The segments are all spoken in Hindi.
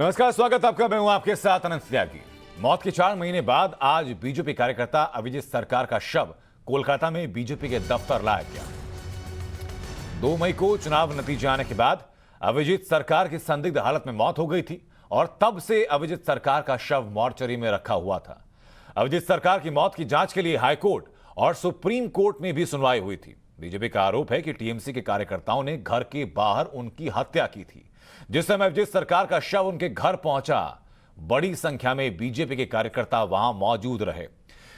नमस्कार, स्वागत आपका। मैं हूं आपके साथ अनंत त्यागी। मौत के 4 महीने बाद आज बीजेपी कार्यकर्ता अभिजीत सरकार का शव कोलकाता में बीजेपी के दफ्तर लाया गया। 2 मई को चुनाव नतीजे आने के बाद अभिजीत सरकार की संदिग्ध हालत में मौत हो गई थी और तब से अभिजीत सरकार का शव मोर्चरी में रखा हुआ था। अभिजीत सरकार की मौत की जांच के लिए हाईकोर्ट और सुप्रीम कोर्ट में भी सुनवाई हुई थी। बीजेपी का आरोप है कि टीएमसी के कार्यकर्ताओं ने घर के बाहर उनकी हत्या की थी। जिस समय अभिजीत सरकार का शव उनके घर पहुंचा, बड़ी संख्या में बीजेपी के कार्यकर्ता वहां मौजूद रहे।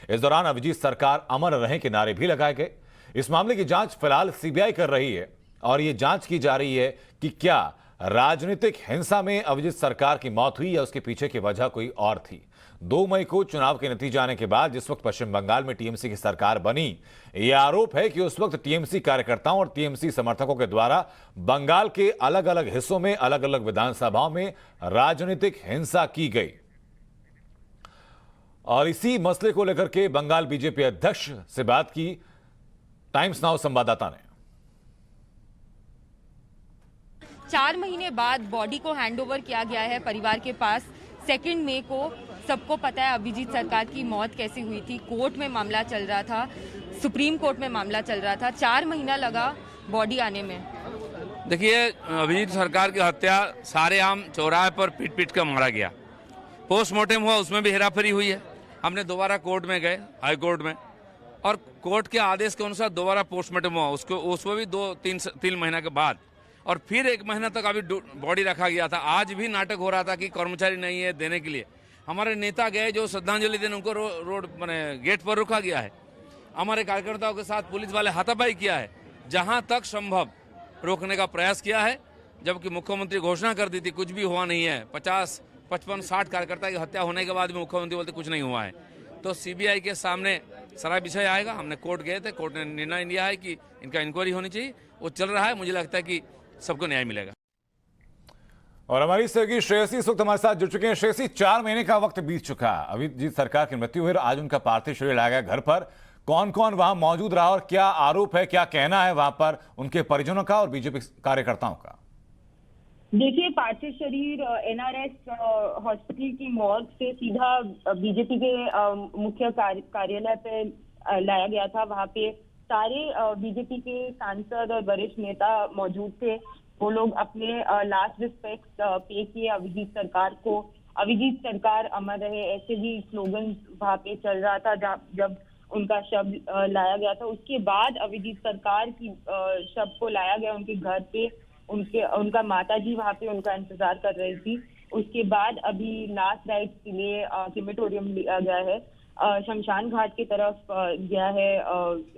इस दौरान अभिजीत सरकार अमर रहे के नारे भी लगाए गए। इस मामले की जांच फिलहाल सीबीआई कर रही है और यह जांच की जा रही है कि क्या राजनीतिक हिंसा में अभिजीत सरकार की मौत हुई या उसके पीछे की वजह कोई और थी। 2 मई को चुनाव के नतीजे आने के बाद जिस वक्त पश्चिम बंगाल में टीएमसी की सरकार बनी, यह आरोप है कि उस वक्त टीएमसी कार्यकर्ताओं और टीएमसी समर्थकों के द्वारा बंगाल के अलग अलग हिस्सों में अलग अलग विधानसभाओं में राजनीतिक हिंसा की गई। और इसी मसले को लेकर के बंगाल बीजेपी अध्यक्ष से बात की टाइम्स नाउ संवाददाता ने। 4 महीने बाद बॉडी को हैंडओवर किया गया है परिवार के पास। 2 मई को सबको पता है अभिजीत सरकार की मौत कैसे हुई थी। कोर्ट में मामला चल रहा था, सुप्रीम कोर्ट में मामला चल रहा था। 4 महीना लगा बॉडी आने में। देखिए, अभिजीत सरकार की हत्या सारे आम चौराहे पर पीट पीट कर मारा गया। पोस्टमार्टम हुआ, उसमें भी हेराफेरी हुई है। हमने दोबारा कोर्ट में गए, हाई कोर्ट में, और कोर्ट के आदेश के अनुसार दोबारा पोस्टमार्टम हुआ, उसमें भी 2-3 महीना के बाद, और फिर 1 महीना तक अभी बॉडी रखा गया था। आज भी नाटक हो रहा था कि कर्मचारी नहीं है देने के लिए। हमारे नेता गए जो श्रद्धांजलि देने, उनको रोड मैंने गेट पर रोका गया है। हमारे कार्यकर्ताओं के साथ पुलिस वाले हाथापाई किया है, जहां तक संभव रोकने का प्रयास किया है। जबकि मुख्यमंत्री घोषणा कर दी थी कुछ भी हुआ नहीं है। 50, 55, 60 कार्यकर्ता की हत्या होने के बाद भी मुख्यमंत्री बोलते कुछ नहीं हुआ है। तो सीबीआई के सामने सारा विषय आएगा। हमने कोर्ट गए थे, कोर्ट ने निर्णय लिया है कि इनका इंक्वायरी होनी चाहिए। वो चल रहा है, मुझे लगता है कि सबको न्याय मिलेगा। और हमारी सहयोगी श्रेयसी इस वक्त हमारे साथ जुड़ चुके हैं। श्रेयसी, 4 महीने का वक्त बीत चुका। अभिजीत सरकार की मृत्यु हुई और आज उनका पार्थिव शरीर लाया गया घर पर। कौन कौन वहां मौजूद रहा और क्या आरोप है, क्या कहना है वहां पर उनके परिजनों का और बीजेपी कार्यकर्ताओं का? देखिए, पार्थिव शरीर एनआरएस हॉस्पिटल की मॉर्ग से सीधा बीजेपी के मुख्य कार्यालय पे लाया गया था। वहां पे सारे बीजेपी के सांसद और वरिष्ठ नेता मौजूद थे। वो लोग अपने लास्ट रिस्पेक्ट पे किए अभिजीत सरकार को। अभिजीत सरकार अमर रहे, ऐसे भी स्लोगन वहां पे चल रहा था जब उनका शव लाया गया था। उसके बाद अभिजीत सरकार की शव को लाया गया उनके घर पे। उनका माताजी वहां पे उनका इंतजार कर रही थी। उसके बाद अभी लास्ट राइट्स के लिए क्रिमेटोरियम लिया गया है, शमशान घाट की तरफ गया है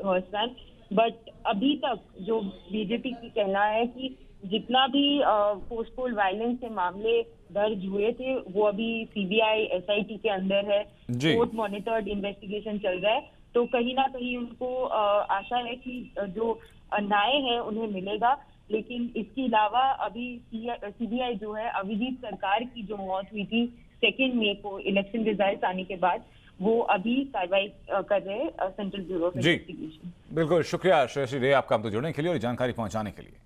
हॉस्पिटल। बट अभी तक जो बीजेपी की कहना है कि जितना भी पोस्टपोल वायलेंस के मामले दर्ज हुए थे वो अभी सीबीआई एसआईटी के अंदर है। कोर्ट मॉनिटर्ड इन्वेस्टिगेशन चल रहा है। तो कहीं ना कहीं उनको आशा है कि जो न्याय है उन्हें मिलेगा। लेकिन इसके अलावा अभी सीबीआई जो है अभिजीत सरकार की जो मौत हुई थी 2 मई को इलेक्शन रिजल्ट आने के बाद, वो अभी कार्रवाई कर रहे हैं सेंट्रल ब्यूरो ऑफ इन्वेस्टिगेशन। बिल्कुल, शुक्रिया श्रेयसी रे आपका हमसे जुड़ने के लिए और जानकारी पहुंचाने के लिए।